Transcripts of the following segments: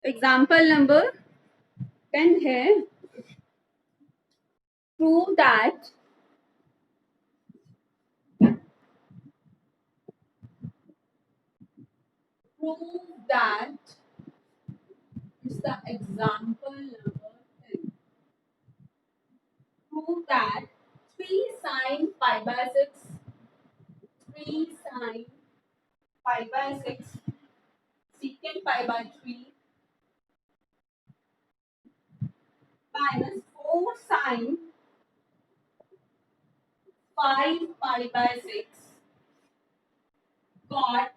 Example number 10 है, prove that it's the example number 10. Prove that 3 sin pi by 6 3 sin pi by 6 secant pi by 3 minus 4 sin 5 pi by 6 cot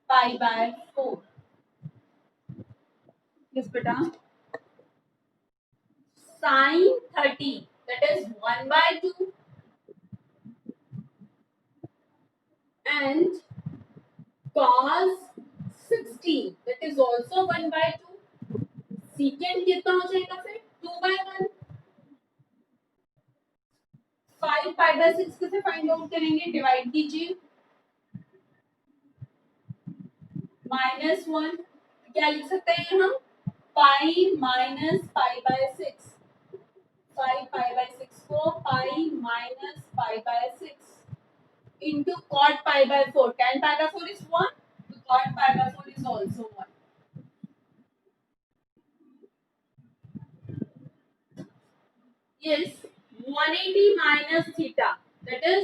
pi by 4. Yes, beta. Sin 30, that is 1 by 2, and cos 16, that is also 1 by 2. Secant कितना हो जाएगा फिर 2 by 1. 5 pi by 6 कैसे find out करेंगे? Divide कीजिए, -1 क्या लिख सकते हैं हम? Pi minus pi by 6, 5 pi by 6 को pi minus pi by 6 into cot pi by 4. Tan pi by 4 is 1, so cot pi by 4 is also 1. Yes, 180 minus theta, that is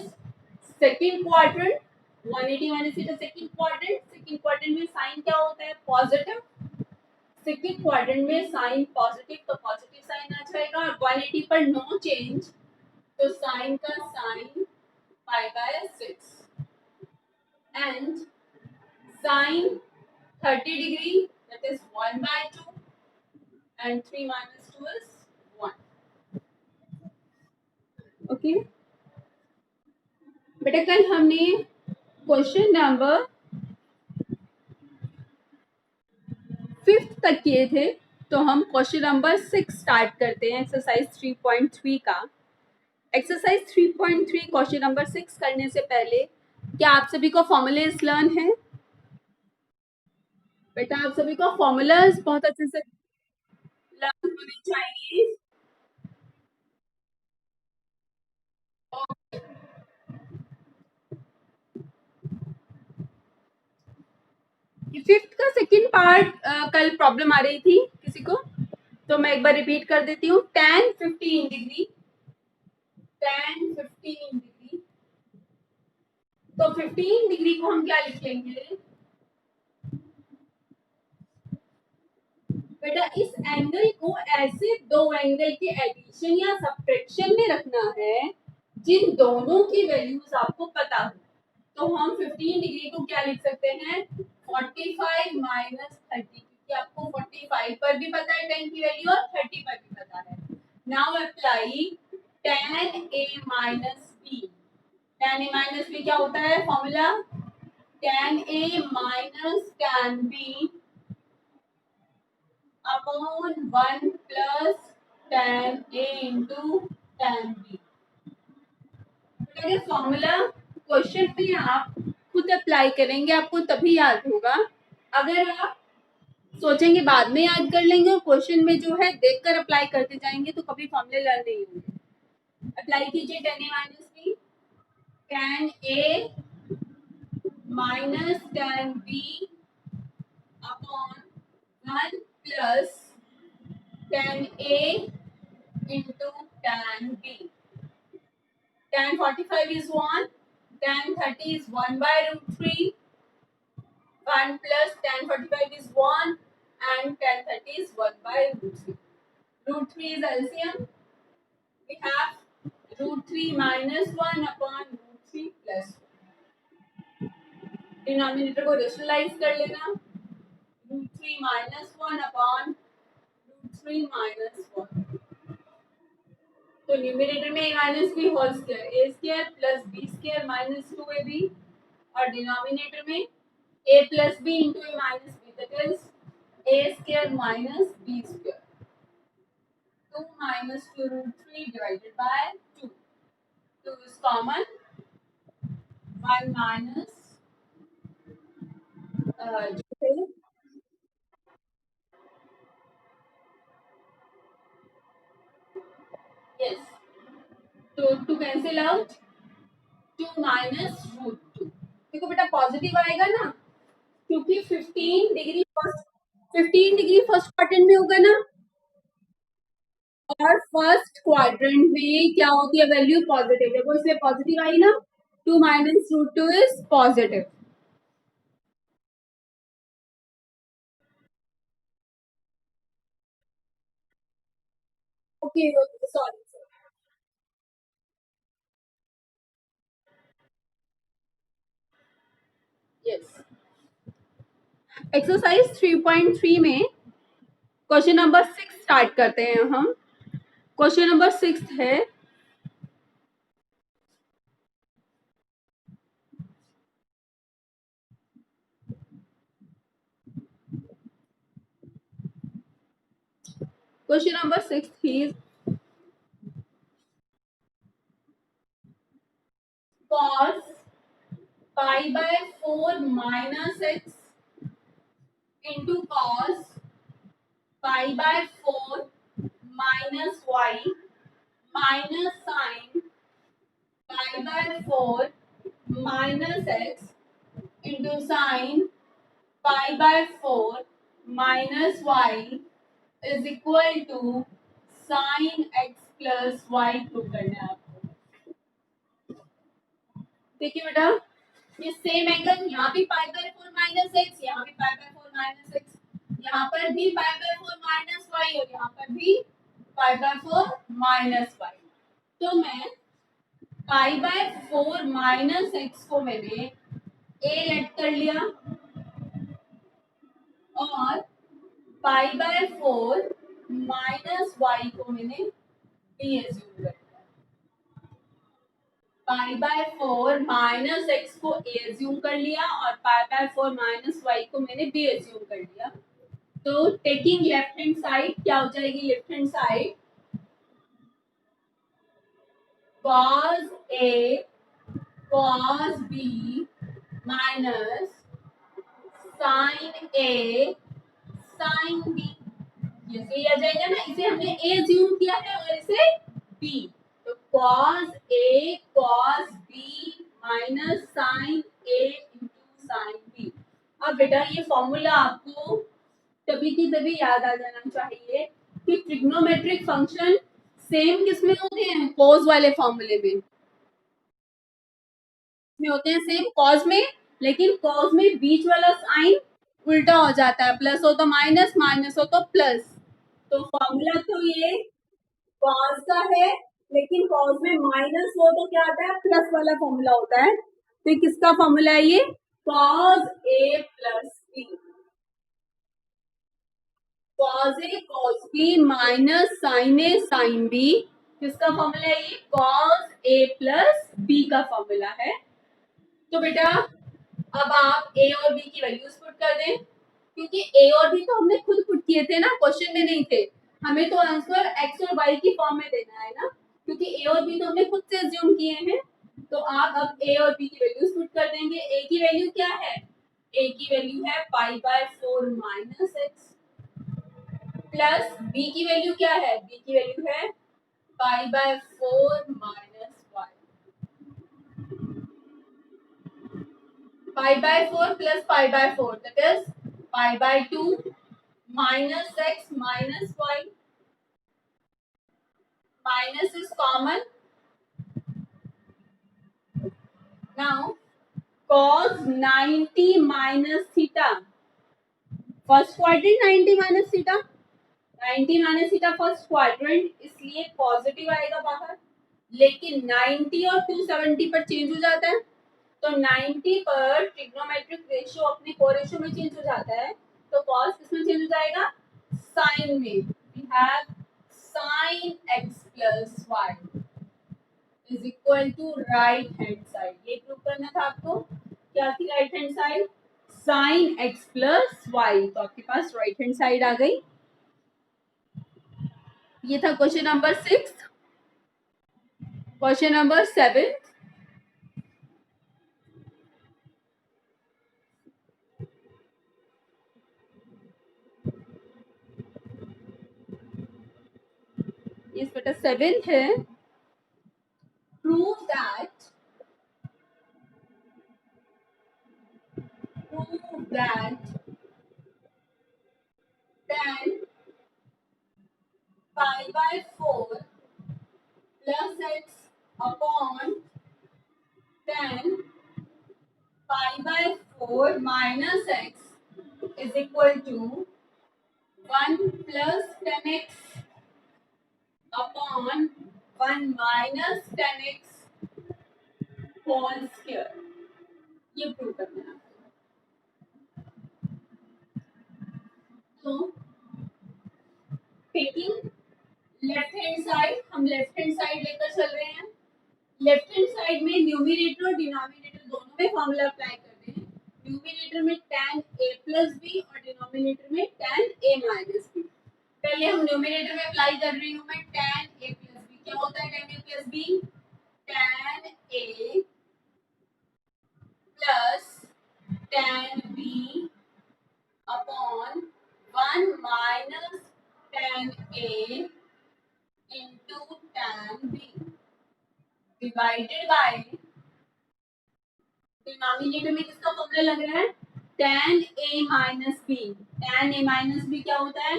second quadrant. 180 minus theta second quadrant. Second quadrant में sine क्या होता है? Positive. Second quadrant में sine positive, तो positive sine आ जाएगा. और 180 पर नो चेंज, तो साइन का sine pi by 6 and sine 30 degree, that is 1 by 2 and 3 minus 2 is 1. Okay बेटा, कल हमने क्वेश्चन नंबर 5 तक किए थे, तो हम क्वेश्चन नंबर 6 स्टार्ट करते हैं एक्सरसाइज 3.3 का. एक्सरसाइज 3.3 क्वेश्चन नंबर 6 करने से पहले क्या आप सभी को फॉर्मूलेज लर्न है? बेटा आप सभी को फॉर्मूलाज बहुत अच्छे से लर्न होने चाहिए. फिफ्थ का सेकंड पार्ट कल प्रॉब्लम आ रही थी किसी को, तो मैं एक बार रिपीट कर देती हूँ. tan 15 डिग्री, tan 15 डिग्री, तो 15 डिग्री को हम क्या लिख लेंगे बेटा? इस एंगल को ऐसे दो एंगल के एडिशन या सब्ट्रैक्शन में रखना है जिन दोनों की वैल्यूज आपको पता हो. तो हम 15 डिग्री को क्या लिख सकते हैं? 45 माइनस 30, क्योंकि आपको 45 पर भी पता है tan की वैल्यू और 30 पर भी पता है. Now apply tan a minus b. tan a minus b क्या होता है formula? tan a minus tan b upon 1 plus tan a into tan b. Formula question में आप खुद अप्लाई करेंगे, आपको तभी याद होगा. अगर आप सोचेंगे बाद में याद कर लेंगे और क्वेश्चन में जो है देखकर अप्लाई करते जाएंगे तो कभी फॉर्मूले लर्न नहीं होंगे. अप्लाई कीजिए tan a minus b, tan a minus tan b upon 1 plus tan a into tan b. Tan 45 is 1, tan 30 is 1 by root 3. 1 plus tan 45 is 1 and tan 30 is 1 by root 3. Root 3 is LCM. We have root 3 minus 1 upon root 3 plus 1. Denominator को rationalise कर लेना. root 3 minus 1 upon root 3 minus 1. तो numerator में a minus b whole square, a square plus b square minus 2ab, और denominator में a plus b into a minus b, that is a square minus b square. 2 minus 2 root 3 divided by 2. 2 is common. 1 minus yes, तो two cancel out, 2 minus root 2। देखो बेटा positive आएगा ना, क्योंकि 15 degree first quadrant में होगा ना, और फर्स्ट क्वाड्रेंट में क्या होती है वैल्यू, पॉजिटिव। देखो इसलिए पॉजिटिव आई ना, 2 minus root 2 is positive. Okay sorry, yes. Exercise 3.3 में क्वेश्चन नंबर 6 स्टार्ट करते हैं हम। क्वेश्चन नंबर 6 है, question number 6 is cos pi by 4 minus x into cos pi by 4 minus y minus sin pi by 4 minus x into sin pi by 4 minus y is equal to sin x plus y prove करना है आपको। देखिए बेटा, ये same angle, यहाँ भी पाई by 4 minus x, यहाँ भी पाई बाय 4 माइनस एक्स, यहाँ पर भी पाई बाय 4 माइनस वाई, और यहाँ पर भी पाई बाय 4 माइनस वाई। तो मैं पाई बाय 4 माइनस एक्स को मैंने ए लेट कर लिया, और पाई बाय 4 माइनस वाई को मैंने बी एज्यूम कर लिया। पाई बाय 4 माइनस एक्स को ए एज्यूम कर लिया, और पाई बाय 4 माइनस वाई को मैंने बी एज्यूम कर लिया। तो टेकिंग लेफ्ट हैंड साइड क्या हो जाएगी, left hand side cos A cos B minus sin A sin B, ये सही आ जाएगा ना। इसे हमने A assume किया है और इसे B, तो cos A cos B minus sin A into sin B। अब बेटा ये फॉर्मूला आपको तभी की तभी याद आ जाना चाहिए कि ट्रिग्नोमेट्रिक फंक्शन सेम किसमें होते हैं, कॉस वाले फॉर्मूले में होते हैं सेम कॉस में, लेकिन कॉस में बीच वाला साइन उल्टा हो जाता है, प्लस हो तो माइनस, माइनस हो तो प्लस। तो फॉर्मूला तो ये कॉस का है, लेकिन कॉस में माइनस हो तो क्या आता है, प्लस वाला फॉर्मूला होता है। तो ये किसका फॉर्मूला है, ये cos A plus B, cos a cos B minus sign a sine B, किसका फॉर्मूला है, ये कॉस ए प्लस बी का फॉर्मूला है। तो बेटा अब आप ए और बी की वैल्यूज पुट कर दें, क्योंकि ए और बी तो हमने खुद पुट किए थे ना, क्वेश्चन में नहीं थे। हमें तो आंसर एक्स और वाई की फॉर्म में देना है ना, क्योंकि ए और बी तो हमने खुद से अज्यूम किए हैं। तो आप अब ए और बी की वैल्यूज पुट कर देंगे। ए की वैल्यू क्या है, ए की वैल्यू है pi by 4 minus x, plus b की वैल्यू क्या है, बी की वैल्यू है pi by 4 minus y, pi by 4 plus pi by 4 that is pi by 2 minus x minus y, minus is common. Now cos 90 minus theta, first quadrant 90 minus theta, 90 minus theta first quadrant, इसलिए positive आएगा बाहर। लेकिन 90 और 270 पर change हो जाता है, तो 90 पर ट्रिग्नोमेट्रिक रेशियो अपने कोरेशियो में चेंज हो जाता है, तो cos किसमें चेंज हो जाएगा, साइन में। We have sin x plus y is equal to right hand side. ये प्रूव करना था आपको, क्या थी right hand side, sine x plus y. तो आपके पास राइट हैंड साइड आ गई। ये था क्वेश्चन नंबर 6। क्वेश्चन नंबर 7, इस बेटा 7th है, prove that tan pi by 4 plus x upon tan pi by 4 minus x is equal to 1 plus tan x upon 1 minus tan x whole square. ये prove करना है। तो taking left hand side, हम left hand side लेकर चल रहे हैं। Left hand side में न्यूमरेटर और डिनोमिनेटर दोनों में फॉर्मूला अप्लाई कर रहे हैं। न्यूमरेटर में tan a प्लस बी और डिनोमिनेटर में tan a माइनस बी। पहले हम न्यूमरेटर में अप्लाई कर रही हूँ मैं tan a प्लस बी। क्या होता है tan a plus b? tan a plus tan b upon 1 minus tan a into tan b divided by denominator में किसका फॉर्मूला लग रहा है? tan a minus b. tan a minus b क्या होता है?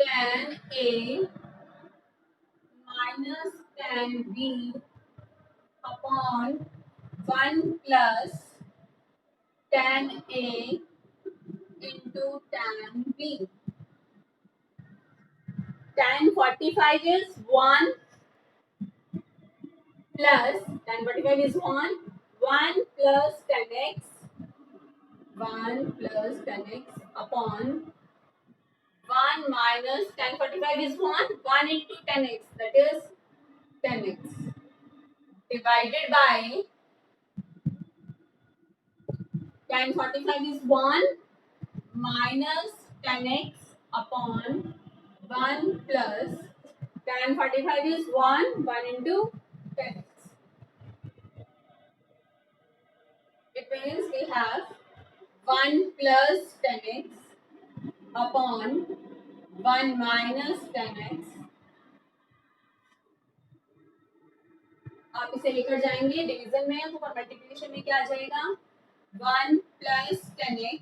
tan a minus tan b upon 1 plus tan a into tan b. Tan 45 is 1 plus tan 45 is 1 plus tan x 1 plus tan x upon 1 minus tan 45 is 1 into tan x, that is tan x divided by tan 45 is 1 minus tan x upon 1 plus tan 45 is 1 into tan x. It means we have 1 plus tan x upon 1 minus tan x. आप इसे लेकर जाएंगे division में तो multiplication में क्या आ जाएगा? 1 plus tan x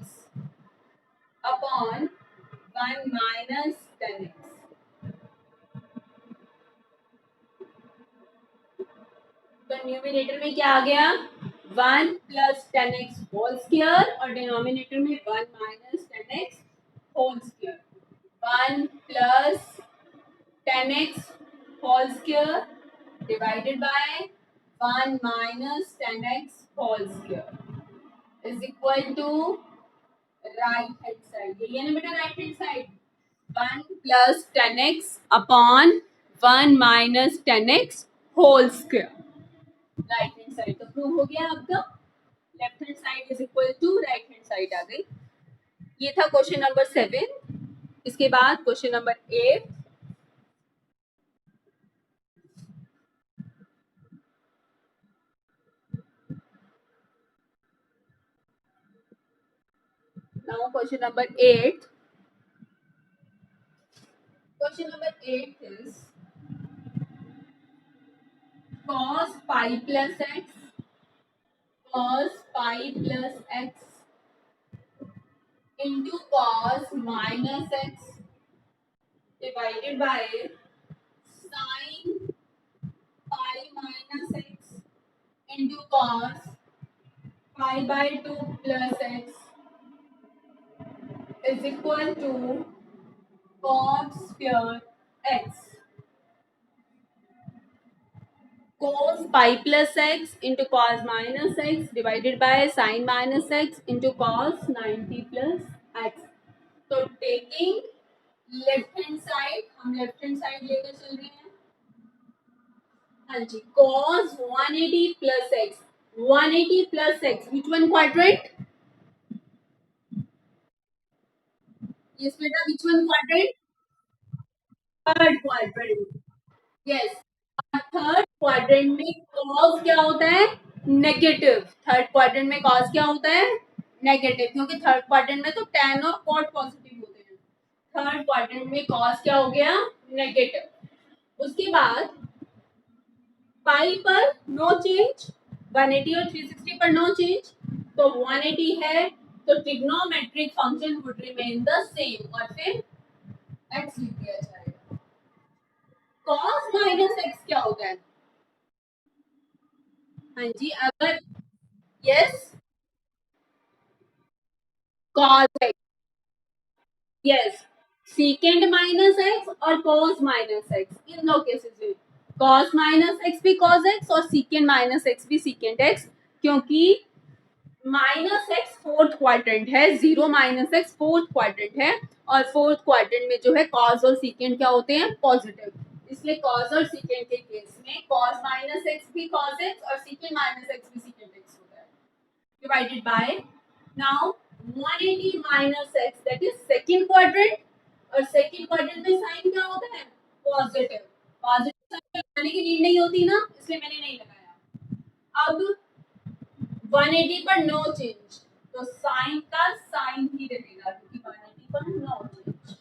upon 1 minus tan x। तो न्यूमरेटर में क्या आ गया? 1 plus tan x whole square और डिनोमिनेटर में 1 minus tan x whole square. 1 plus tan x whole square divided by 1 minus tan x whole square is equal to right hand side. ये ना बेटा right hand side 1 plus tan x upon 1 minus tan x whole square right hand side. तो prove हो गया आपका left hand side is equal to right hand side आ गई। ये था क्वेश्चन नंबर 7। इसके बाद question number 8। Now question number 8. Question number 8 is cos pi plus x into cos minus x divided by sin pi minus x into cos pi by 2 plus x is equal to cos square x. Cos pi plus x into cos minus x divided by sin minus x into cos 90 plus x. तो taking left hand side, हम left hand side लेकर चल रहे हैं। हाँ जी, cos 180 plus x, 180 plus x, which one quadrant? Yes बेटा, which one quadrant? Third quadrant. Yes, third quadrant में cos क्या होता है? नेगेटिव। थर्ड क्वाड्रेंट में कॉस क्या होता है? नेगेटिव, क्योंकि थर्ड क्वाड्रेंट में तो tan और cot पॉजिटिव होते हैं। थर्ड क्वाड्रेंट में कॉस क्या हो गया? नेगेटिव। उसके बाद पाई पर नो चेंज, 180 और 360 पर नो चेंज, तो 180 है तो trigonometric function would remain the same और फिर x लिख दिया जाएगा। cos माइनस x क्या होता है? हाँ जी, अगर yes cos x, yes secant minus x और cos माइनस x, इन दो केसेस में cos माइनस x भी cos x और secant माइनस x भी secant x, क्योंकि माइनस एक्स फोर्थ क्वाड्रेंट है, zero minus x fourth quadrant है और फोर्थ क्वाड्रेंट में जो है कॉस और सीकेंड क्या होते हैं? पॉजिटिव। इसलिए कॉस और सीकेंड के केस में कॉस माइनस एक्स भी कॉस एक्स और सीकेंड माइनस एक्स भी सीकेंड एक्स होता है, divided by now 180 minus x, that is second quadrant, और सेकंड क्वाड्रेंट में साइन क्या होता है? पॉजिटिव। पॉजिटिव साइन लगाने की नीड नहीं होती ना, इसलिए मैंने नहीं लगाया। अब 180 पर नो चेंज, तो साइन का साइन ही रहेगा क्योंकि 180 पर no change.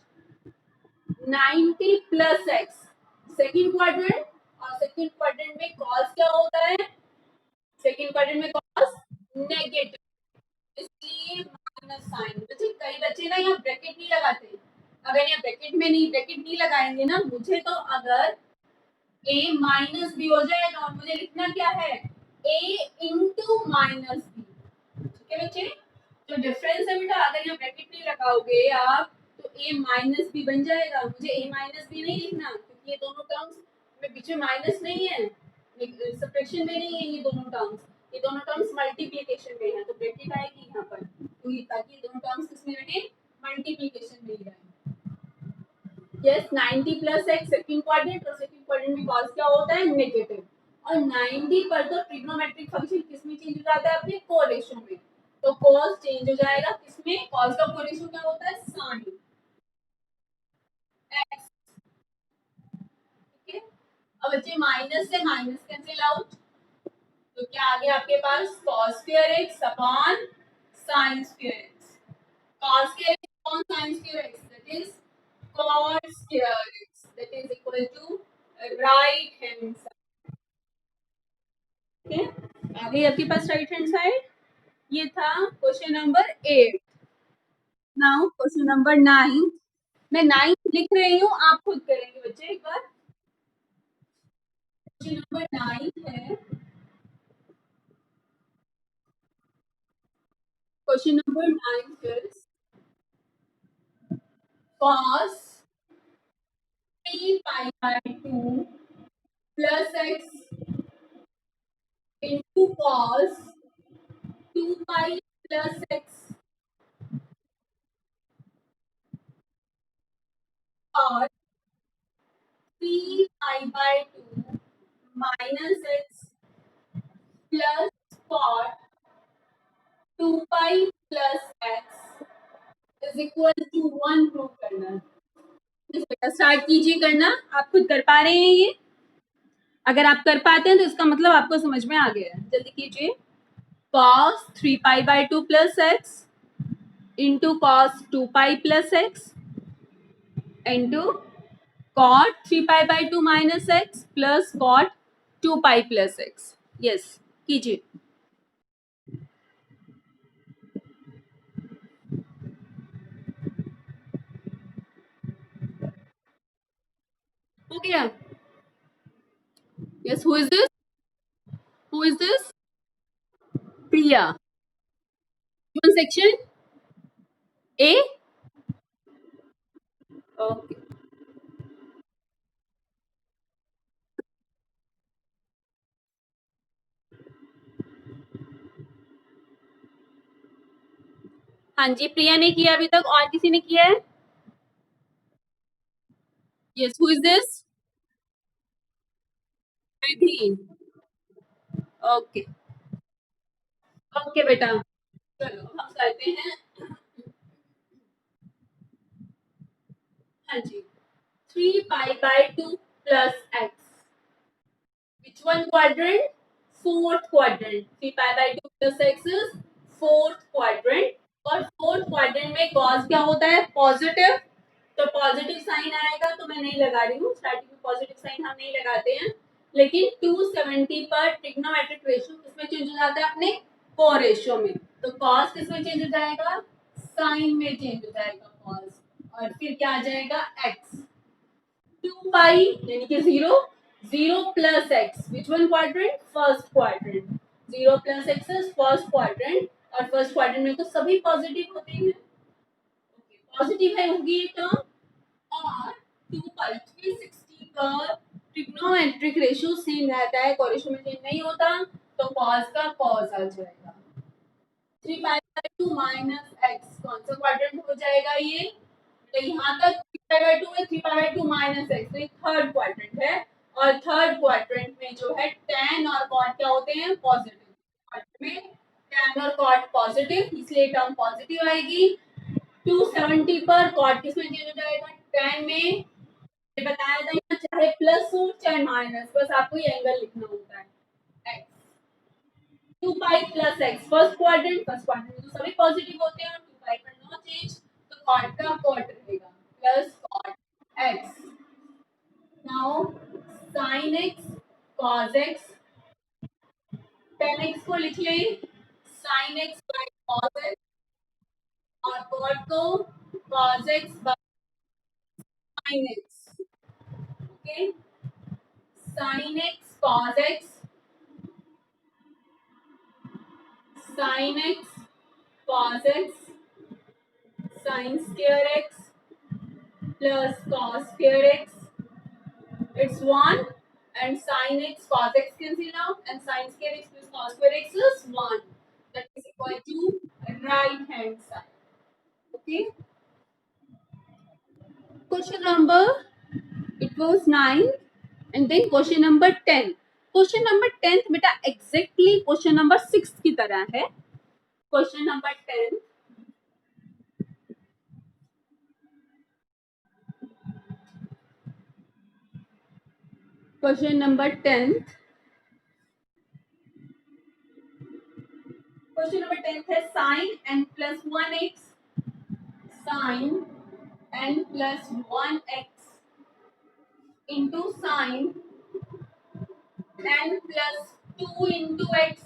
90 plus x, second quadrant, और सेकंड क्वाड्रेंट में कॉस क्या होता है? सेकंड क्वाड्रेंट में कॉस नेगेटिव, इसलिए माइनस साइन। बच्चे कई बच्चे ना यहाँ ब्रैकेट नहीं लगाते, अगर यहाँ ब्रैकेट नहीं लगाएंगे ना, मुझे तो अगर a माइनस बी हो जाएगा और मुझे लिखना क्या है? a into minus b. ठीक है बच्चे, जो डिफरेंस है बेटा, अगर यहाँ ब्रैकेट नहीं लगाओगे आप तो a माइनस बी बन जाएगा। मुझे a माइनस बी नहीं लिखना क्योंकि ये दोनों टर्म्स में बीच में माइनस नहीं है, सब्ट्रैक्शन में नहीं है ये दोनों टर्म्स, ये दोनों टर्म्स मल्टीप्लिकेशन में है, तो ब्रैकेट आएगी यहाँ पर, तो ये ताकि ये दोनों टर्म्स किसमें रहे? मल्टीप्लिकेशन में ही रहे। Yes 90 plus x second quadrant, और सेकंड क्वाड्रेंट में कॉस क्या होता है? नेगेटिव। और 90 पर तो ट्रिग्नोमेट्रिक फंक्शन किसमें चेंज हो जाता है? अपने कोरेशो में, तो कॉस चेंज हो जाएगा किसमें? कॉस का कोरेशो क्या होता है? Sine x. ठीक है, अब बच्चे माइनस से माइनस कैंसिल आउट, तो क्या आ गया आपके पास? Cos square x upon sine square x. cos square x upon sin square x, that is cot square x, that is equal to right hand side. Okay, आ गई आपके पास राइट हैंड साइड। ये था question number 8। Now question number 9, मैं 9 लिख रही हूँ, आप खुद करेंगे बच्चे एक बार। क्वेश्चन नंबर 9 है, question number 9 is cos 3 pi by 2 plus x into cos 2 pi plus x और 3 pi by 2 minus x plus cot 2 pi plus x is equal to 1 prove करना है। बेटा स्टार्ट कीजिए करना, आप खुद कर पा रहे हैं ये? अगर आप कर पाते हैं तो इसका मतलब आपको समझ में आ गया है। जल्दी कीजिए। cos 3 pi by 2 plus x into cos 2 pi plus x into cot 3 pi by 2 minus x plus cot 2 pi plus x। Yes कीजिए। हो गया? Yes, who is this? Who is this? Priya. कौन सेक्शन? ए? ओके। हाँ जी, प्रिया ने किया अभी तक, और किसी ने किया है? Yes, who is this? Ridhi. Okay okay बेटा, चलो हम करते हैं। हाँ जी, 3 pi by 2 plus x, which one quadrant? Fourth quadrant. 3 pi by 2 plus x is fourth quadrant, और fourth quadrant में cos क्या होता है? पॉजिटिव, तो पॉजिटिव साइन आएगा, तो मैं नहीं लगा रही हूँ, स्टार्टिंग में पॉजिटिव साइन हम नहीं लगाते हैं, लेकिन 270 पर ट्रिग्नोमेट्रिक रेशियो किसमें चेंज हो जाता है, अपने को रेशियो में। तो कॉस किसमें चेंज हो जाएगा, साइन में चेंज हो जाएगा कॉस, और फिर क्या आ जाएगा एक्स, 2 पाई यानी कि 0, 0 plus x, which one quadrant, first quadrant, 0 plus x is first quadrant, और फर्स्ट क्वाड्रेंट में तो सभी पॉजिटिव होते हैं, पॉजिटिव है होगी ये टर्म, और 2 पाई 360 का ट्रिग्नोमेट्रिक रेशियो सेम रहता है, कोरेशियो में चेंज नहीं होता, तो cos का cos आ जाएगा, 3 पाई बाय 2 माइनस एक्स, कौन सा क्वाड्रेंट हो जाएगा ये, तो यहाँ तक 3 पाई बाय 2 है, 3 पाई बाय 2 माइनस एक्स, तो ये थर्ड क्वाड्रेंट है, और थर्ड क्वाड्रेंट में जो है tan और cot क्या होते हैं, पॉजिटिव, क्वाड्रेंट में tan और cot पॉजिटिव, इसलिए टर्म पॉजिटिव आएगी, 270 पर कॉट किसमें चेंज हो जाएगा, tan में, ये बताया था यहाँ चाहे प्लस हो चाहे माइनस, बस आपको ये एंगल लिखना होता है, x, 2 pi plus x, first quadrant में तो सभी पॉजिटिव होते हैं, और 2 पाई पर नो चेंज, तो कॉट का कॉट रहेगा, plus cot x, now sin x cos x, tan x को लिख ले sin x by cos x, और cot को cos x by sin x, okay, sin x cos x, sin x cos x, sin square x plus cos square x, it's 1, and sin x cos x cancel out, and sin square x plus cos square x is 1, that is equal to right hand side, okay. Question number, it was 9, and then question number 10. Question number 10 बेटा exactly question number 6 की तरह है, question number 10, question number 10, question number 10 है sin n plus 1x, sin n plus 1x into sin n plus 2 into x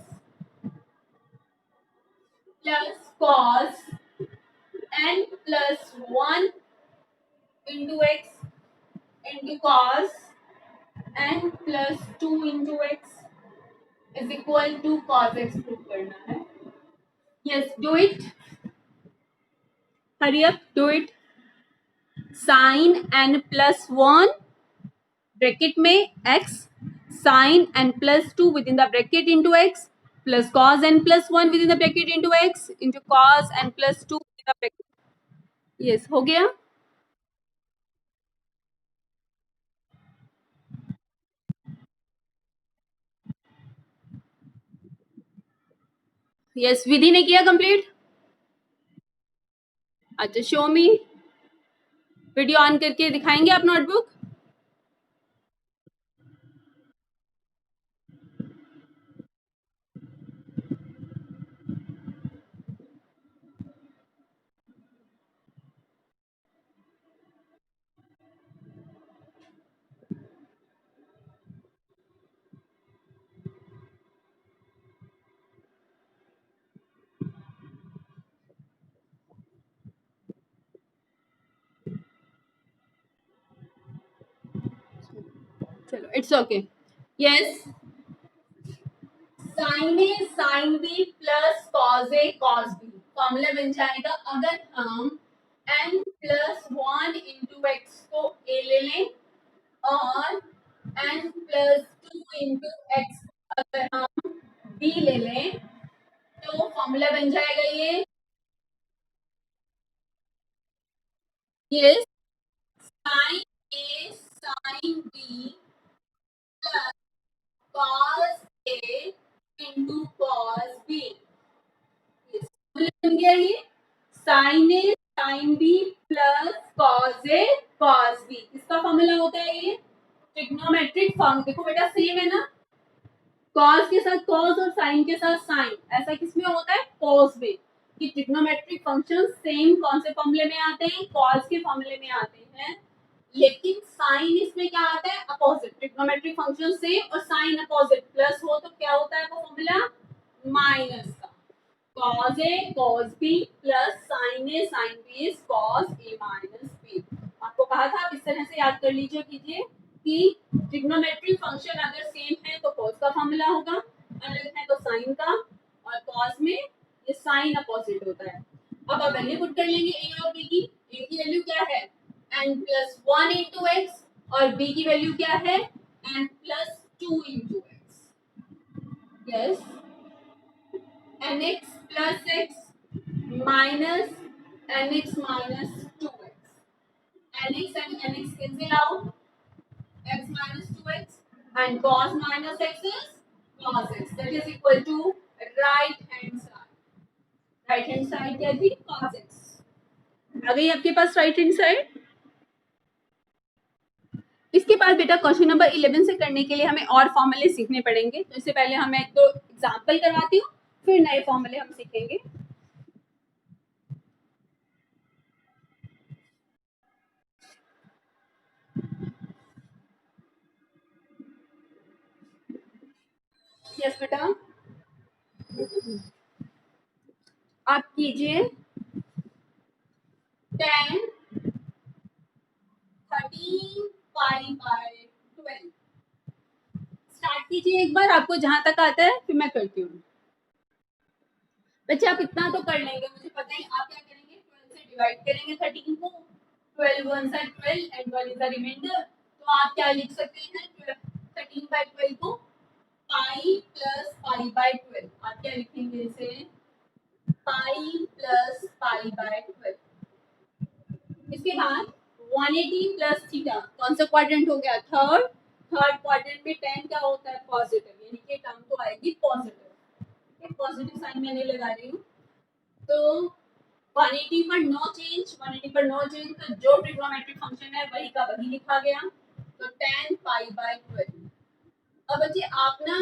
plus cos n plus 1 into x into cos n plus 2 into x is equal to cos x prove करना है, yes do it, hurry up, do it, sin n plus 1 bracket में x, sin n plus 2 within the bracket into x plus cos n plus 1 within the bracket into x into cos n plus 2 within the bracket, yes हो गया, yes विधि ने किया complete, अच्छा show me, video on करके दिखाएंगे आप notebook, चलो it's okay, yes, sine a sine b plus cos a cos b, formula बन जाएगा अगर हम n प्लस 1 इंटू एक्स को a ले लें और n प्लस 2 इंटू एक्स अगर हम b ले लें, तो फॉर्मूला बन जाएगा ये sign a sine b plus cos A into cos B, बन गया ये sign a sine b plus cos a cos B, इसका फॉर्मूला होता है ये ट्रिग्नोमेट्रिक फॉर्म, देखो बेटा सेम है ना, कॉस के साथ कॉस और साइन के साथ साइन, ऐसा किसमें होता है, कॉस में, कि ट्रिग्नोमेट्रिक फंक्शन सेम कौन से फॉर्मूले में आते हैं, कॉस के फॉर्मूले में आते हैं, लेकिन साइन इसमें क्या आता है, अपोजिट। ट्रिग्नोमेट्रिक फंक्शन सेम और साइन अपोजिट, प्लस हो तो क्या होता है वो फॉर्मूला, माइनस का। cos a cos b plus sin a sin b is cos a minus b। आपको कहा था आप इस तरह से याद कर लीजिए कीजिए कि ट्रिग्नोमेट्रिक फंक्शन अगर सेम है तो cos का फॉर्मूला होगा, अलग है तो sin का, और cos में ये sin अपोजिट होता है। अब आप वैल्यू पुट कर लेंगे a और b की। a की वैल्यू क्या है, n प्लस 1 इंटू एक्स, और b की वैल्यू क्या है, n plus 2 into x. Yes, nx plus x minus nx minus 2x. nx and nx cancel out, x minus 2x, and cos minus x is cos x, that is equal to right hand side. right hand side क्या थी, cos x। आ गई आपके पास right hand side। इसके बाद बेटा question number 11 से करने के लिए हमें और फॉर्मूले सीखने पड़ेंगे, तो इससे पहले हमें एक तो एग्जांपल करवाती हूँ, फिर नए फॉर्मूले हम सीखेंगे। यस बेटा, आप कीजिए 10 13 5 by 12। स्टार्ट कीजिए एक बार, आपको जहां तक आता है फिर मैं करती हूँ। बच्चे आप इतना तो कर लेंगे, मुझे पता है। आप क्या करेंगे, 12 से डिवाइड करेंगे 13 को, 12 one side 12 and 1 is the remainder. तो आप क्या लिख सकते हैं, 13 by 12 को पाई प्लस पाई बाय 12। आप क्या लिखेंगे इसे, पाई प्लस पाई बाय 12। इसके बाद 180 प्लस थीटा, कौन सा क्वाड्रेंट हो गया, थर्ड। थर्ड क्वाड्रेंट में 10 क्या होता है, पॉजिटिव, यानी कि टर्म तो आएगी पॉजिटिव। एक पॉजिटिव साइन मैंने लगा रही हूँ। तो 180 पर नो चेंज, 180 पर नो चेंज, तो जो ट्रिग्नोमेट्रिक फंक्शन है वही का वही लिखा गया। तो 10 पाई बाय 12। अब बच्चे आप ना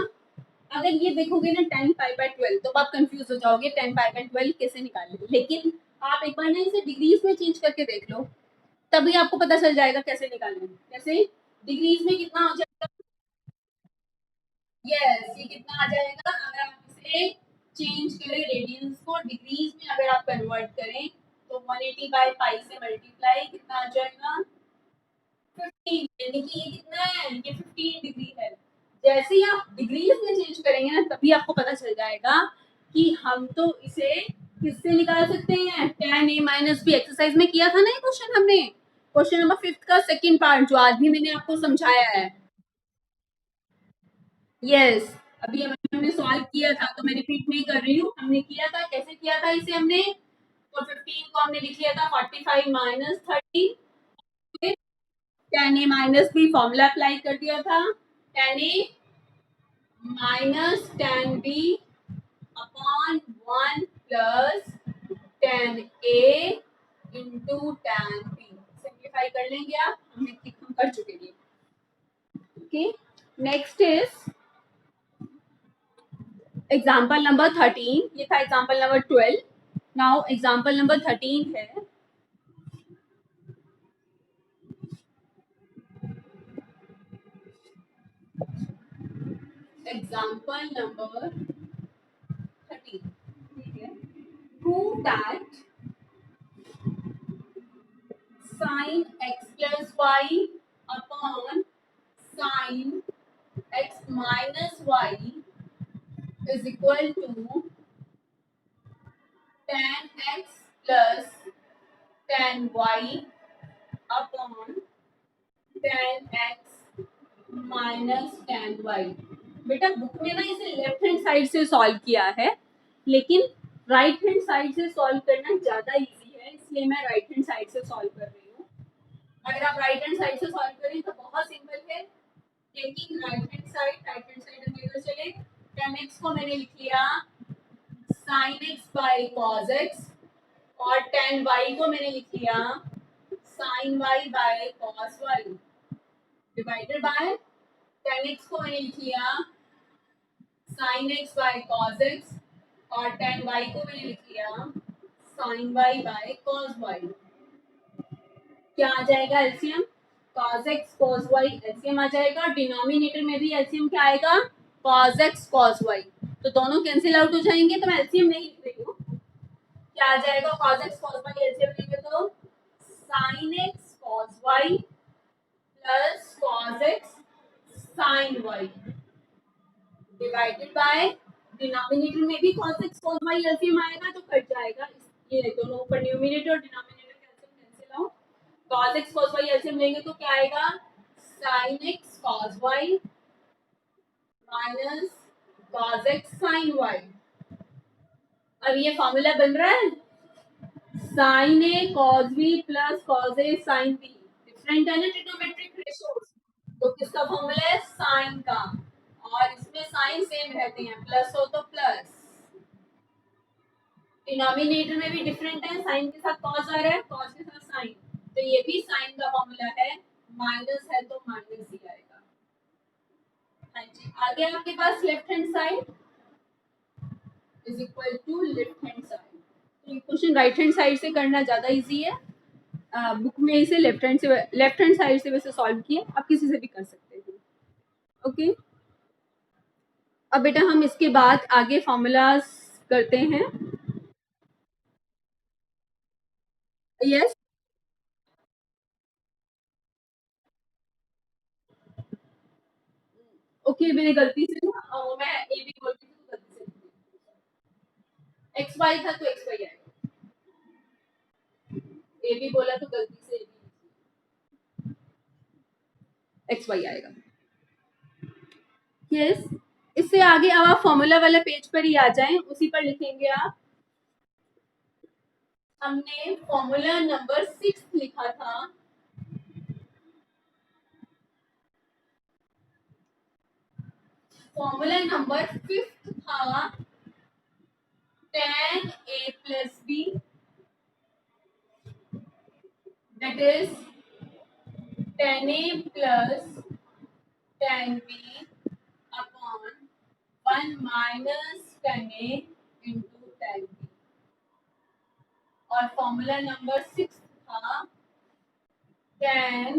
अगर ये देखोगे ना 10 पाई बाय 12 तो आप कंफ्यूज हो जाओगे 10 पाई बाय 12 कैसे निकालेंगे, लेकिन आप एक बार ना इसे डिग्रीज में चेंज करके देख लो, तभी आपको पता चल जाएगा कैसे निकालेंगे। कैसे, डिग्रीज में कितना हो जाएगा, यस ये कितना आ जाएगा, अगर आप इसे चेंज करें रेडियंस को डिग्रीज में अगर आप कन्वर्ट करें तो 180 बाय पाई से मल्टीप्लाई कितना आ जाएगा, 15, यानी कि ये कितना है, ये 15 डिग्री है। जैसे ही आप डिग्रीज में चेंज करेंगे ना तभी आपको पता चल जाएगा कि हम तो इसे किससे निकाल सकते हैं, tan a minus b. Exercise में किया था ना ये क्वेश्चन हमने, क्वेश्चन नंबर 5 का सेकंड पार्ट जो आज भी मैंने आपको समझाया है। यस, अभी हमने सॉल्व किया था तो मैं रिपीट नहीं कर रही हूँ, हमने किया था। कैसे किया था इसे हमने, तो 15 को हमने लिख लिया था 45 माइनस 30, फिर tan a minus b formula apply कर दिया था, tan a minus tan b upon 1 plus tan a into tan b। Simplify कर लेंगे आप, हम कर चुके हैं। Okay, next is example number 13। ये था example number 12। Now example number 13 है, एग्जाम्पल नंबर 13, ठीक है। Prove that sin x plus y upon sin x minus y is equal to tan x plus tan y upon tan x minus tan y। बेटा book में ना इसे left hand side से solve किया है, लेकिन राइट हैंड साइड से solve करना ज्यादा इजी है, इसलिए मैं राइट हैंड साइड से सॉल्व कर रही हूँ। अगर आप राइट हैंड साइड से सॉल्व करें तो बहुत सिंपल है, टेकिंग राइट हैंड साइड हम लेकर चले। tan x को मैंने लिख लिया sin x by cos x, और tan y को मैंने लिख लिया sin y by cos y, divided by tan x को मैंने लिख लिया sin x by cos x, और tan y को मैंने लिख लिया sine y by cos y. क्या आ जाएगा LCM? Cos x cos y LCM आ जाएगा। डिनोमिनेटर में भी एलसीएम क्या आएगा? Cos x cos y. तो दोनों कैंसिल आउट हो जाएंगे, तो मैं एलसीएम नहीं लिख रही हूँ। क्या आ जाएगा? Cos x cos y LCM लेंगे तो sine x cos y plus cos x sine y divided by denominator में भी cos x cos y LCM आएगा तो कट जाएगा। ये दोनों ऊपर न्यूमरेटर और denominator cancel out. cos x cos y LCM लेंगे तो क्या आएगा? sin x cos y minus cos x sin y। अब ये फॉर्मूला बन रहा है sin a cos b plus cos a sin b। Different है ना ट्रिग्नोमेट्रिक रेशियोज, तो किसका फॉर्मूला है? sin का। और इसमें साइन सेम रहते हैं, प्लस हो तो प्लस। डिनोमिनेटर में भी डिफरेंट है, साइन के साथ कॉस आ रहा है, कॉस के साथ साइन, तो ये भी साइन का फॉर्मूला है, माइनस है तो माइनस ही आएगा। हाँ जी, आगे आपके पास left hand side is equal to left hand side. तो ये क्वेश्चन राइट हैंड साइड से करना ज्यादा इजी है। बुक में इसे लेफ्ट हैंड साइड से वैसे सॉल्व किया, आप किसी से भी कर सकते हैं। ओके, अब बेटा हम इसके बाद आगे फॉर्मूलाज करते हैं। यस, ओके, मेरी गलती से ना मैं ए भी बोल रही थी, तो गलती से एक्स वाई था तो एक्स वाई आएगा, ए भी बोला तो गलती से एक्स वाई आएगा। यस, इससे आगे अब आप फॉर्मूला वाला पेज पर ही आ जाएं, उसी पर लिखेंगे आप। हमने फॉर्मूला नंबर 6 लिखा था। फॉर्मूला नंबर 5 था tan a plus b, that is tan a plus tan b upon 1 minus tan a into tan b। और फॉर्मूला नंबर 6 था tan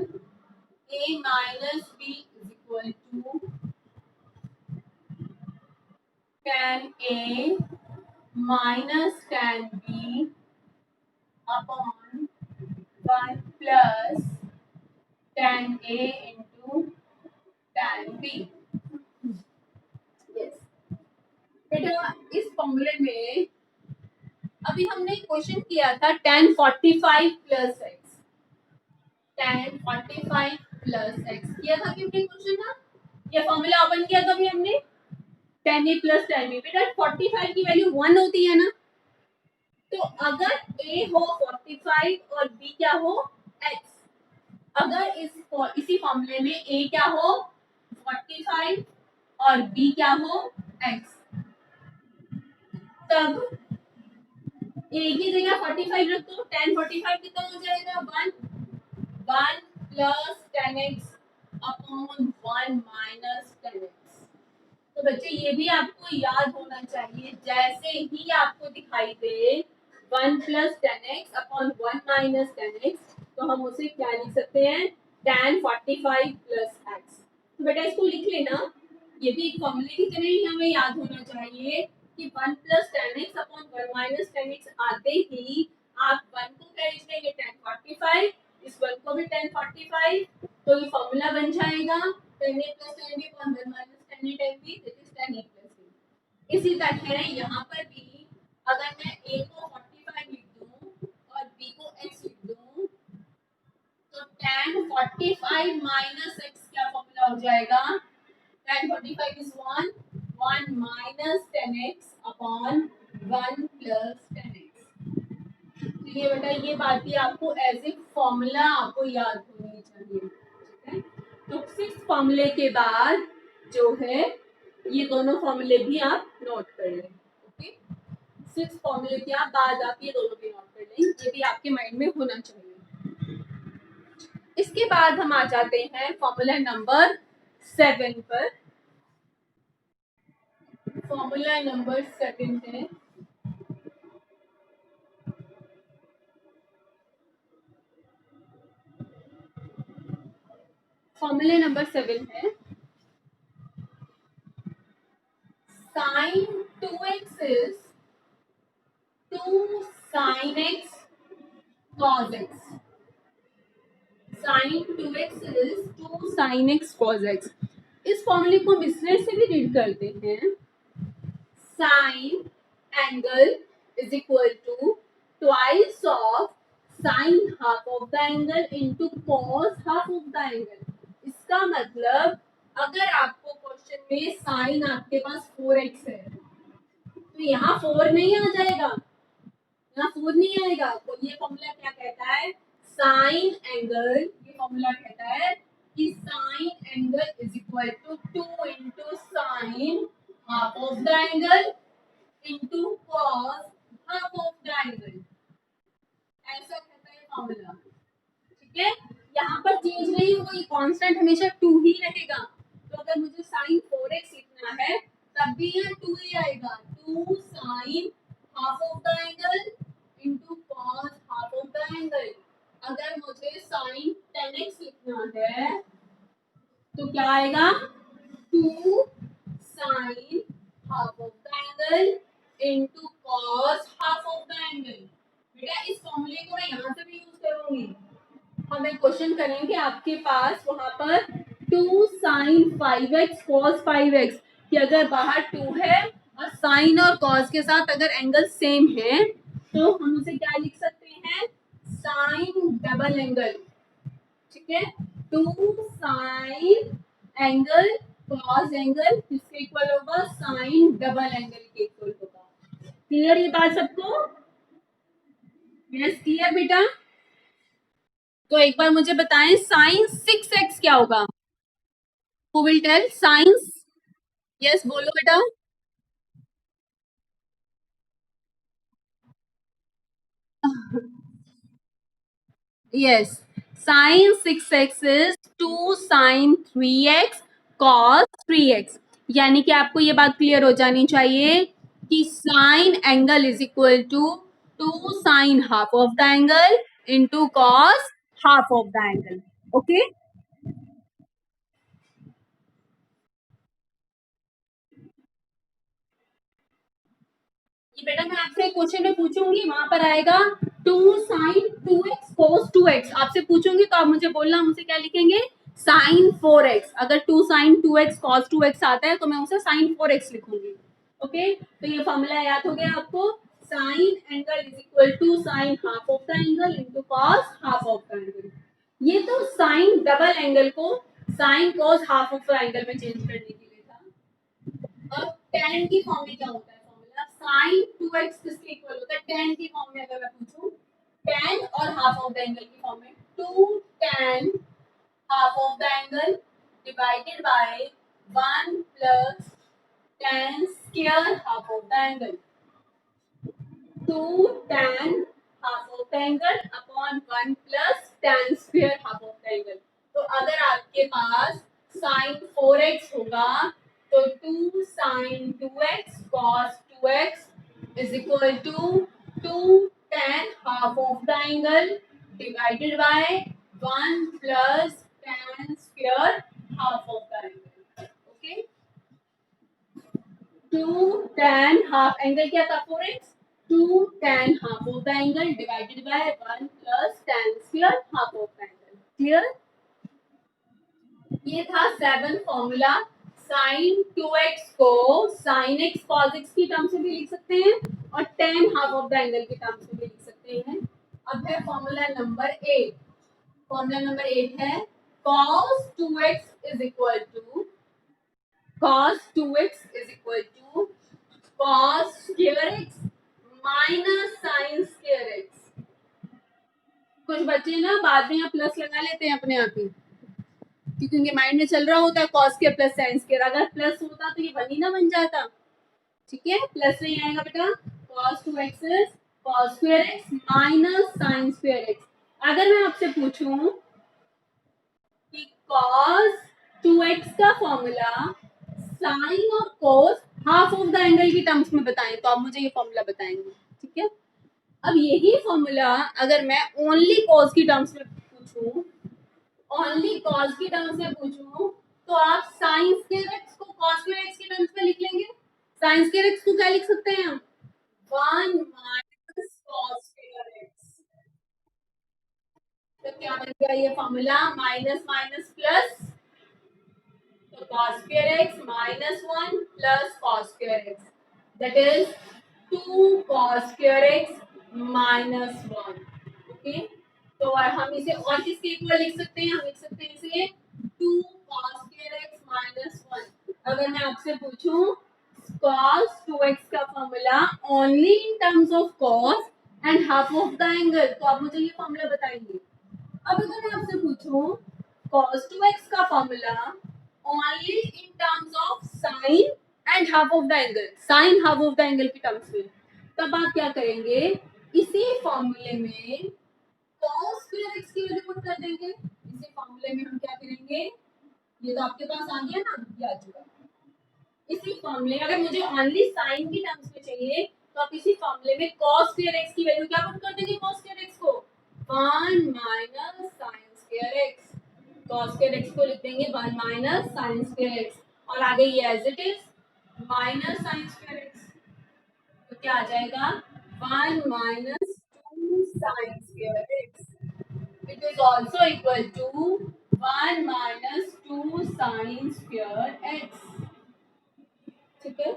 a minus b is equal to tan a minus tan b upon 1 plus tan a into tan b। yes, बेटा इस फॉर्मूले में अभी हमने question किया था tan 45 plus x, tan 45 plus x किया था क्योंकि क्वेश्चन ना, ये फॉर्मूला ओपन किया था अभी हमने tan a plus tan b। बेटा 45 की वैल्यू 1 होती है ना, तो अगर a हो 45 और b क्या हो x, अगर इसी फॉर्मूले में a क्या हो 45 और b क्या हो x, तब a की जगह 45 रख दो, tan 45 कितना हो जाएगा 1 plus tan x upon 1 minus tan x। तो बच्चे ये भी आपको याद होना चाहिए, जैसे ही आपको दिखाई दे 1 plus tan x upon 1 minus tan x, तो हम उसे क्या लिख सकते हैं tan 45 प्लस x। तो बेटा इसको लिख लेना, ये भी एक फॉर्मूले की तरह ही हमें याद होना चाहिए कि 1 plus tan x upon 1 minus tan x आते ही आप 1 को क्या लिख लेंगे tan 45, इस 1 को भी tan 45, तो ये फॉर्मूला बन जाएगा tan a plus tan b upon 1 minus tan a tan b, that is tan a plus b। इसी तरह यहाँ पर भी अगर मैं a को 45 लिख दूं और b को x लिख दूं, तो tan 45 minus x क्या फॉर्मूला हो जाएगा, tan 45 is 1 minus tan x upon 1 plus tan x। तो ये बेटा ये बात भी आपको एज ए फॉर्मूला आपको याद होनी चाहिए, ठीक है। तो 6 फॉर्मूले के बाद जो है ये दोनों फॉर्मूले भी आप नोट कर लें। ओके, 6 फॉर्मूले के बाद आप ये दोनों भी नोट कर लें, ये भी आपके माइंड में होना चाहिए। इसके बाद हम आ जाते हैं फॉर्मूला नंबर 7 पर। फॉर्मूला नंबर 7 है फॉर्मूला नंबर 7 है sin 2x is 2 sin x cos x. sin 2x is 2 sin x cos x. इस फॉर्मूले को हम इस तरह से भी रीड करते हैं sin angle is equal to twice of sin half of the angle into cos half of the angle. इसका मतलब अगर आपको क्वेश्चन में sin आपके पास 4x है तो यहाँ 4 नहीं आ जाएगा, यहाँ 4 नहीं आएगा। तो ये फॉर्मूला क्या कहता है, साइन एंगल, ये फॉर्मूला कहता है कि sine angle is equal to 2 into sine half of the angle into cos half of the angle, ऐसा कहता है फॉर्मूला। ठीक है, यहाँ पर चेंज नहीं होगा, ये कांस्टेंट हमेशा 2 ही रहेगा। तो अगर मुझे साइन 4x लिखना है तब भी यहाँ 2 ही आएगा, 2 sine half of the angle into cos half of the angle. अगर मुझे साइन 10x लिखना है तो क्या आएगा, 2 sine half of the angle into cos half of the angle. बेटा इस फॉर्मूले को मैं यहाँ से भी यूज करूंगी। हम एक क्वेश्चन करेंगे आपके पास वहां पर 2 साइन 5x cos 5x कि अगर बाहर 2 है और साइन और कॉस के साथ अगर एंगल सेम है तो हम उसे क्या लिख सकते हैं, साइन डबल एंगल। ठीक है, 2 साइन एंगल कॉस एंगल किसके इक्वल होगा, साइन डबल एंगल के इक्वल होगा। क्लियर ये बात सबको? यस क्लियर बेटा? तो एक बार मुझे बताएं साइन 6x क्या होगा, who will tell science? Yes बोलो बेटा। Yes, sine 6x is 2 sine 3x cos 3x। यानी कि आपको ये बात क्लियर हो जानी चाहिए कि sine angle is equal to 2 sine half of the angle into cos half of the angle. Okay, ये बेटा मैं आपसे क्वेश्चन में पूछूंगी, वहां पर आएगा 2 साइन 2x cos 2x, आपसे पूछूंगी तो आप मुझे बोलना हम उसे क्या लिखेंगे, साइन 4x। अगर 2 साइन 2x cos 2x आता है तो मैं उसे साइन 4x लिखूंगी। ओके, तो ये फॉर्मूला याद हो गया आपको, sine angle is equal to sine half of the angle into cos half of the angle. ये तो साइन डबल एंगल को sine cos half of the angle में चेंज करने के लिए था। अब tan की फॉर्म में क्या होता है, साइन 2x किसके इक्वल होता है, tan की फॉर्म में अगर मैं पूछूं, tan और हाफ ऑफ द एंगल की फॉर्म में 2 tan half of the angle divided by 1 plus tan square half of the angle, 2 tan half of the angle upon 1 plus tan square half of the angle. तो अगर आपके पास sin 4x होगा तो 2 sin 2x cos 2x is equal to 2 tan half of the angle divided by 1 plus tan square half of the angle. Okay, 2 tan half angle क्या था 4x, 2 tan half of the angle divided by 1 plus tan square half of the angle. Clear? ये था 7 formula. Sign 2x को sign x cos x की term से भी लिख सकते हैं और tan half of the angle की टर्म से भी लिख सकते हैं। अब है फॉर्मूला नंबर 8। फॉर्मूला नंबर 8 है cos 2x is equal to cos 2x is equal to cos square x minus sin square x। कुछ बच्चे ना बाद में यहाँ प्लस लगा लेते हैं अपने आप ही, क्योंकि उनके माइंड में चल रहा होता है cos के प्लस sin के, अगर प्लस होता तो ये वन ही ना बन जाता। ठीक है, प्लस नहीं आएगा बेटा, cos 2x is cos square x minus sin square x। अगर मैं आपसे पूछूं कि cos 2x का फॉर्मूला sin और cos half of the angle की टर्म्स में बताएं तो आप मुझे ये फॉर्मूला बताएंगे। ठीक है, अब यही फॉर्मूला अगर मैं ओनली cos की टर्म्स में पूछूं ओनली कॉस की टर्म्स में पूछूं तो आप साइन स्क्वायर एक्स को कॉस स्क्वायर एक्स के टर्म्स में लिख लेंगे। साइन स्क्वायर एक्स को क्या लिख सकते हैं हम? 1 माइनस कॉस स्क्वायर एक्स। तो क्या बन गया ये फॉर्मूला? माइनस माइनस प्लस, तो cos square x minus 1 plus cos square x, that is 2 cos square x minus 1. Okay, तो हम इसे और किसके इक्वल लिख सकते हैं? हम लिख सकते हैं इसे 2 cos square x minus 1. अगर मैं आपसे पूछूं cos 2x का formula only in terms of cos and half of the angle, तो आप मुझे ये फॉर्मूला बताएंगे। अब अगर मैं आपसे पूछूं cos 2x का formula only in terms of sine and half of the angle, sine half of the angle की टर्म्स में, तब आप क्या करेंगे? इसी फॉर्मूले में cos स्क्वायर x की वैल्यू पुट कर देंगे। इसी फॉर्मूले में हम क्या करेंगे? ये तो आपके पास आ गया ना, ये आ चुका। इसी फॉर्मूले अगर मुझे ओनली साइन की टर्म्स में चाहिए तो आप इसी फॉर्मूले में cos स्क्वायर x की वैल्यू क्या पुट कर देंगे? cos स्क्वायर x को 1 minus sin square x, cos square x को लिख देंगे 1 माइनस sin स्क्वायर x, और आगे ये as it is minus sin square x, तो क्या आ जाएगा? 1 minus 2 sin square x, it is also equal to 1 minus 2 sin square x। ठीक है,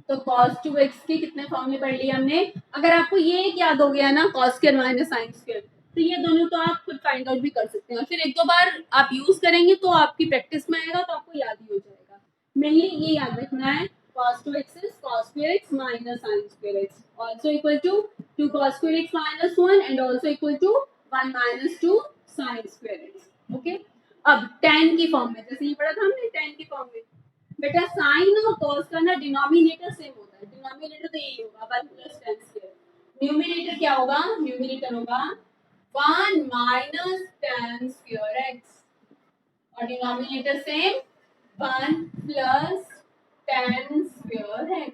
तो cos 2x के कितने फॉर्मूले पढ़ लिए हमने? अगर आपको ये एक याद हो गया ना cos square minus sin square, तो ये दोनों तो आप खुद फाइंड आउट भी कर सकते हैं, और फिर एक दो बार आप यूज करेंगे तो आपकी प्रैक्टिस में आएगा, तो आपको याद ही हो जाएगा। मेनली ये याद रखना है cos 2x is cos square x minus sin square x, also equal to 2 cos square x minus 1 and also equal to 1 minus 2 sin square x. Okay, अब tan की फॉर्म में, जैसे ये पढ़ा था हमने tan की फॉर्म में, बेटा साइन और कॉस का ना डिनोमिनेटर सेम होता है, डिनोमिनेटर तो यही होगा 1 प्लस tan स्क्वायर, न्यूमरेटर क्या होगा? न्यूमरेटर होगा 1 माइनस tan स्क्वायर x, और denominator same 1 plus tan square x।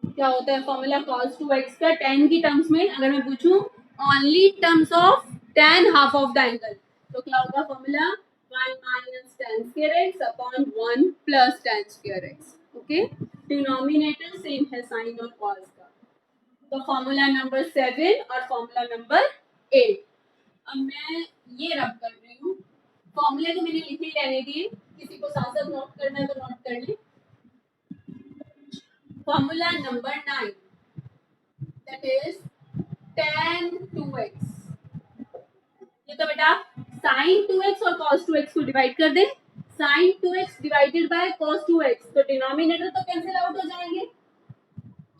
क्या होता है फॉर्मूला cos 2x का tan की टर्म्स में? अगर मैं पूछूं only terms of tan half of the angle, तो क्या होगा formula? 1 minus tan square x upon 1 plus tan square x। Okay, denominator same है साइन और cos का। तो फॉर्मूला नंबर 7 और फॉर्मूला नंबर 8। अब मैं ये रब कर रही हूँ, फॉर्मूले तो मैंने लिखे ही रहने दिए, किसी को साथ साथ नोट करना है तो नोट कर ले। Formula number 9, that is tan 2x। ये तो बेटा sin 2x और cos 2x को डिवाइड कर दे, sin 2x divided by cos 2x, तो डिनोमिनेटर तो कैंसिल आउट हो जाएंगे,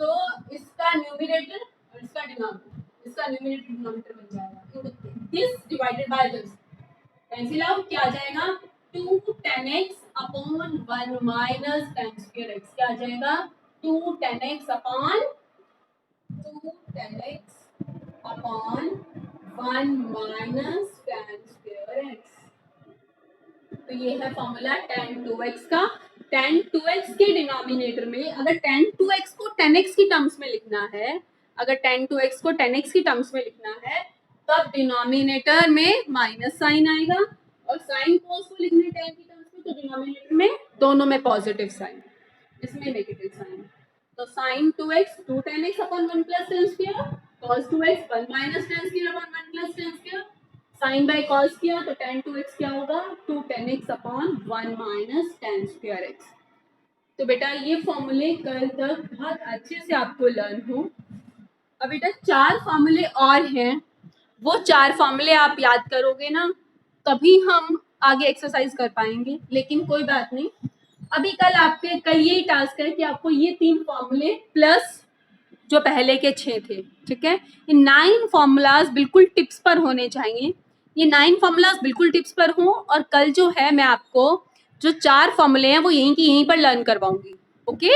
तो इसका न्यूमरेटर और इसका डिनोमिनेटर, इसका न्यूमरेटर डिनोमिनेटर बन जाएगा, this divided by this, cancel out, क्या आ जाएगा? 2 tan x upon 1 minus tan square x, क्या आ जाएगा? 2 tan x upon 1 minus tan square x। तो ये है फॉर्मूला tan 2x का। tan 2x के डिनोमिनेटर में अगर tan 2x को tan x की टर्म्स में लिखना है, अगर tan 2x को tan x की टर्म्स में लिखना है, तब डिनोमिनेटर में माइनस साइन आएगा, और साइन cos को लिखने tan की टर्म्स में, तो डिनोमिनेटर में दोनों में पॉजिटिव साइन, इसमें नेगेटिव साइन। तो sin 2x 2 tan x upon 1 plus tan square, cos 2x 1 minus tan square upon 1 plus tan square, sine by cos किया तो tan 2x क्या होगा? 2 tan x upon 1 minus tan square x। तो बेटा ये फॉर्मूले कल तक बहुत अच्छे से आपको लर्न हो। अब बेटा 4 फॉर्मूले और हैं, वो 4 फॉर्मूले आप याद करोगे ना, तभी हम आगे एक्सरसाइज कर पाएंगे, लेकिन कोई बात नहीं, अभी कल यही टास्क है कि आपको ये 3 फॉर्मूले प्लस जो पहले के 6 थे, ठीक है, ये 9 फॉर्मूलाज बिल्कुल टिप्स पर होने चाहिए, ये 9 फॉर्मूलाज बिल्कुल टिप्स पर हों, और कल जो है मैं आपको जो 4 फॉर्मूले हैं वो यहीं की यहीं पर लर्न करवाऊंगी। ओके।